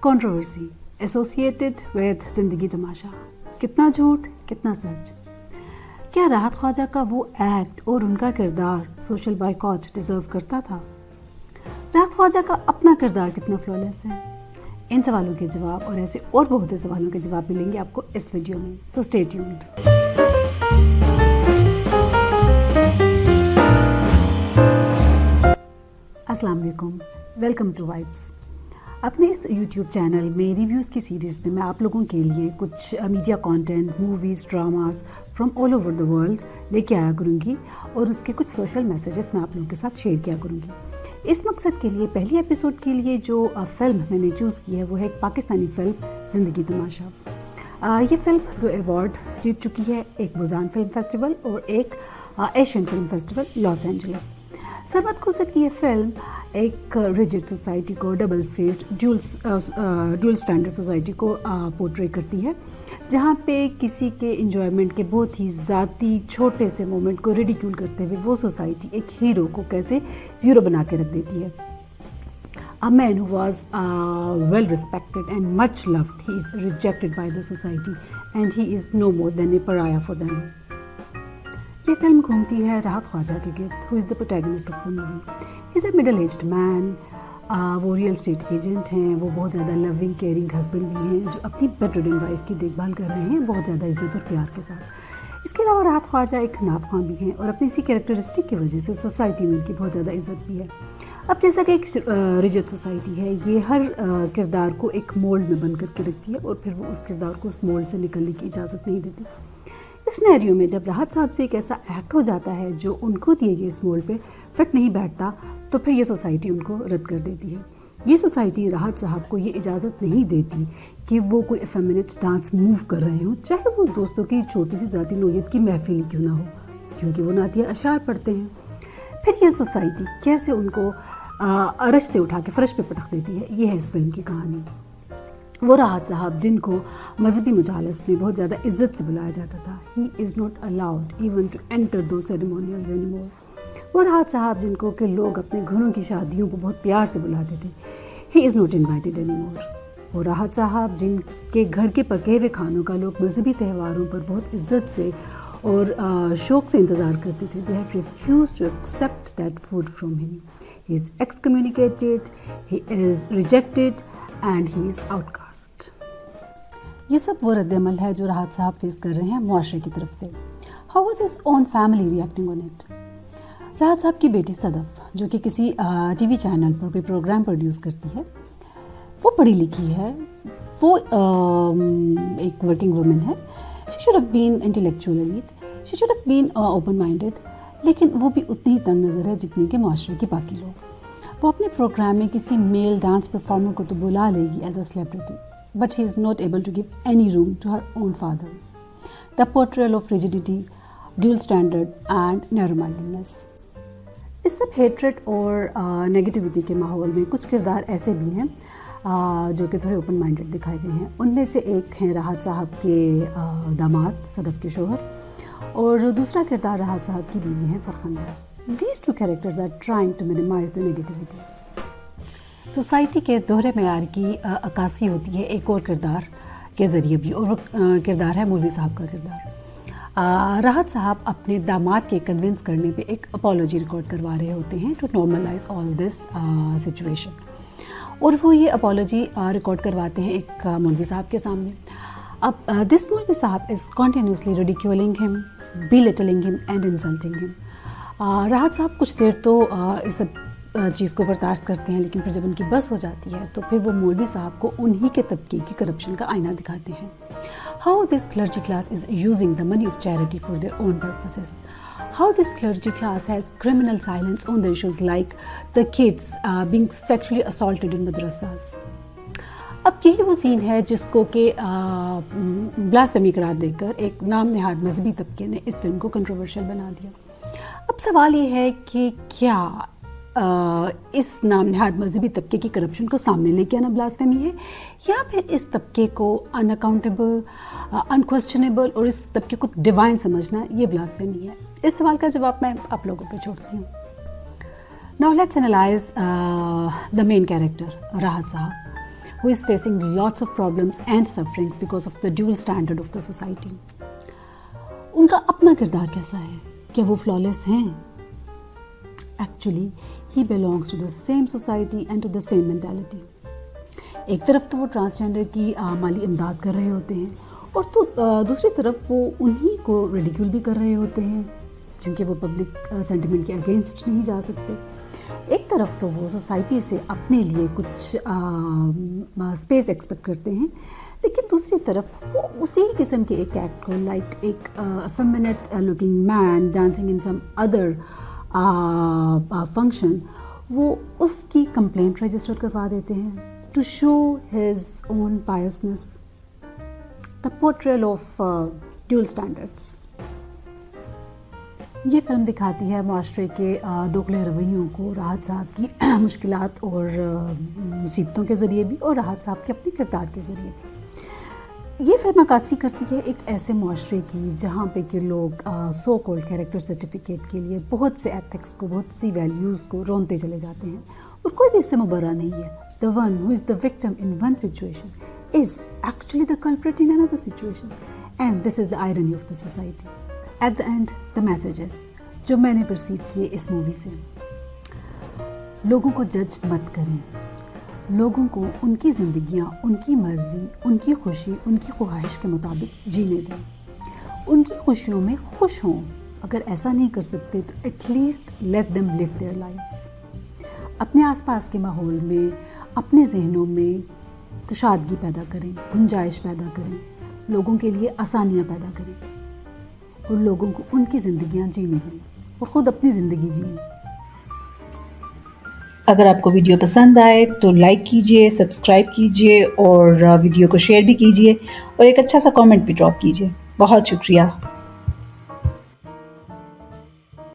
Controversy associated with जिंदगी तमाशा, कितना झूठ कितना सच। क्या राहत ख्वाजा का वो एक्ट और उनका किरदार सोशल बाइकॉट डिजर्व करता था? राहत ख्वाजा का अपना किरदार कितना फ्लॉलेस है? इन सवालों के जवाब और ऐसे और बहुत से सवालों के जवाब मिलेंगे आपको इस वीडियो में, सो स्टे ट्यून्ड। अस्सलाम वालेकुम, वेलकम टू वाइब्स। अपने इस YouTube चैनल में रिव्यूज़ की सीरीज़ में मैं आप लोगों के लिए कुछ media content, movies, dramas from all over the world लेके आया करूँगी और उसके कुछ सोशल मैसेजेस मैं आप लोगों के साथ शेयर किया करूँगी। इस मकसद के लिए पहली एपिसोड के लिए जो फिल्म मैंने चूज़ की है वो है एक पाकिस्तानी फ़िल्म ज़िंदगी तमाशा। ये फिल्म 2 अवार्ड जीत चुकी है, एक बुसान फिल्म फेस्टिवल और एक Asian film festival Los Angeles. Sarmad Khurshid की ये फिल्म एक रिजिड सोसाइटी को, double faced dual standard society को पोर्ट्रे करती है, जहाँ पे किसी के इंजॉयमेंट के बहुत ही ज़ाती छोटे से मोमेंट को रिडिक्यूल करते हुए वो सोसाइटी एक हीरो को कैसे ज़ीरो बना के रख देती है। A man who was well respected and much loved, he is rejected by the society and he is no more than a pariah for them. ये फिल्म घूमती है राहत ख्वाजा के गिर्द, who is the protagonist of the movie. He is a middle aged man, वो real estate agent हैं, वो बहुत ज़्यादा लविंग केयरिंग हस्बैंड भी हैं जो अपनी बेडरिडन वाइफ की देखभाल कर रहे हैं बहुत ज़्यादा इज्जत और प्यार के साथ। इसके अलावा राहत ख्वाजा एक नात ख्वां भी हैं और अपनी इसी कैरेक्टरिस्टिक की वजह से सोसाइटी में उनकी बहुत ज़्यादा इज्जत भी है। अब जैसा कि एक रिजिड सोसाइटी है, ये हर किरदार को एक मोल्ड में बंद करके रखती है और फिर वो उस किरदार को उस मोल्ड से निकलने की इजाज़त नहीं देती। इस सिनेरियो में जब राहत साहब से एक ऐसा एक्ट हो जाता है जो उनको दिए गए इस मोल्ड पे फिट नहीं बैठता, तो फिर ये सोसाइटी उनको रद्द कर देती है। ये सोसाइटी राहत साहब को ये इजाज़त नहीं देती कि वो कोई एफेमिनेट डांस मूव कर रहे हों, चाहे वो दोस्तों की छोटी सी ज़ाती नोयत की महफिल ही क्यों ना हो, क्योंकि वो नातिया अशार पढ़ते हैं। फिर ये सोसाइटी कैसे उनको अरश से उठा के फर्श पे पटक देती है, ये है इस फिल्म की कहानी। वो राहत साहब जिनको मजहबी मुजालस में बहुत ज़्यादा इज्जत से बुलाया जाता था, he is not allowed even to enter दो सेरेमोनियल्स एनीमोर। वो राहत साहब जिनको कि लोग अपने घरों की शादियों को बहुत प्यार से बुलाते थे, ही इज़ नॉट इन्वाइटेड एनीमोर। वो राहत साहब जिनके घर के पके हुए खानों का लोग मजहबी त्योहारों पर बहुत इज्जत से और शौक़ से इंतज़ार करते थे, they have refuse to accept that food from him. He is excommunicated, he is rejected and he is outcast. ये सब वो रद्द-ए-अमल है जो राहत साहब फेस कर रहे हैं मुआशरे की तरफ से। How was his own family reacting on it? राहत साहब की बेटी सदफ, जो कि किसी टीवी चैनल पर कोई प्रोग्राम प्रोड्यूस करती है, वो पढ़ी लिखी है, वो एक वर्किंग वुमन है। She should have been intellectual elite, she should have been open minded, लेकिन वो भी उतनी ही तंग नज़र है जितनी के मुआशरे के बाकी लोग। वो अपने प्रोग्राम में किसी मेल डांस परफॉर्मर को तो बुला लेगी as a celebrity, but he is not able to give any room to her own father. The portrayal of rigidity, dual standard and narrow mindedness. इस सब हेट्रेड और नेगेटिविटी के माहौल में कुछ किरदार ऐसे भी हैं जो कि थोड़े ओपन माइंडेड दिखाए गए हैं। उनमें से एक हैं राहत साहब के दामाद सदफ के शोहर, और दूसरा किरदार राहत साहब की बीवी हैं Farkhanda. These two characters are trying to minimize the negativity. Society के दोहरे मेयार की अक्कासी होती है एक और किरदार के ज़रिए भी, और वो किरदार है मौलवी साहब का किरदार। राहत साहब अपने दामाद के कन्विंस करने पे एक अपॉलॉजी रिकॉर्ड करवा रहे होते हैं to normalise all this situation, और वो ये अपॉलॉजी रिकॉर्ड करवाते हैं एक मौलवी साहब के सामने। अब दिस मौलवी साहब is continuously ridiculing him, belittling him and insulting him. राहत साहब कुछ देर तो इस सब चीज़ को बर्दाश्त करते हैं, लेकिन फिर जब उनकी बस हो जाती है तो फिर वो मौलवी साहब को उन्हीं के तबके की करप्शन का आईना दिखाते हैं। How this clergy class is using the money of charity for their own purposes. How this clergy class has criminal silence on the issues like the kids being sexually assaulted in madrasas. अब यही वो scene है जिसको कि blasphemy करार देकर एक नाम नहाद मजहबी तबके ने इस फिल्म को कंट्रोवर्शियल बना दिया। अब सवाल ये है कि क्या इस नाम नहाद मजहबी तबके की करप्शन को सामने लेके आना ब्लास्फेमी है, या फिर इस तबके को अनअकाउंटेबल, अनक्वेश्चनेबल और इस तबके को डिवाइन समझना ये ब्लास्फेमी है? इस सवाल का जवाब मैं आप लोगों पे छोड़ती हूँ। Now let's analyse the main character राहत साहब, who is facing lots of problems and sufferings because of the dual standard of the society. उनका अपना किरदार कैसा है? क्या वो flawless हैं? Actually, he belongs to the same society and to the same mentality. एक तरफ तो वो ट्रांसजेंडर की माली इमदाद कर रहे होते हैं और तो दूसरी तरफ वो उन्हीं को रिडिक्यूल भी कर रहे होते हैं क्योंकि वो पब्लिक सेंटिमेंट के अगेंस्ट नहीं जा सकते. एक तरफ तो वो सोसाइटी से अपने लिए कुछ स्पेस एक्सपेक्ट करते हैं, लेकिन दूसरी तरफ वो उसी किस्म के एक एक्ट को लाइक एक feminine looking man dancing in some other function वो उसकी कंप्लेंट रजिस्टर करवा देते हैं to show his own biasness. The portrayal of dual standards. ये फिल्म दिखाती है माशरे के दोगले रवैयों को राहत साहब की मुश्किलात और मुसीबतों के ज़रिए भी और राहत साहब के अपने किरदार के ज़रिए भी. ये फिल्म अक्कासी करती है एक ऐसे माशरे की जहाँ पे कि लोग सो कॉल्ड कैरेक्टर सर्टिफिकेट के लिए बहुत से एथिक्स को बहुत सी वैल्यूज़ को रोनते चले जाते हैं और कोई भी इससे मुबर्रा नहीं है. The one who is the victim in one situation is actually the culprit in another situation and this is the irony of the society. At the end the messages जो मैंने परसीव किए इस मूवी से, लोगों को जज मत करें. लोगों को उनकी ज़िंदगियाँ उनकी मर्ज़ी उनकी खुशी उनकी ख्वाहिश के मुताबिक जीने दें. उनकी खुशियों में खुश हों. अगर ऐसा नहीं कर सकते तो at least let them live their lives. अपने आसपास के माहौल में अपने जहनों में कुशादगी पैदा करें, गुंजाइश पैदा करें, लोगों के लिए आसानियाँ पैदा करें और लोगों को उनकी ज़िंदगियाँ जीने दें और ख़ुद अपनी ज़िंदगी जिए. अगर आपको वीडियो पसंद आए तो लाइक कीजिए, सब्सक्राइब कीजिए और वीडियो को शेयर भी कीजिए और एक अच्छा सा कमेंट भी ड्रॉप कीजिए. बहुत शुक्रिया.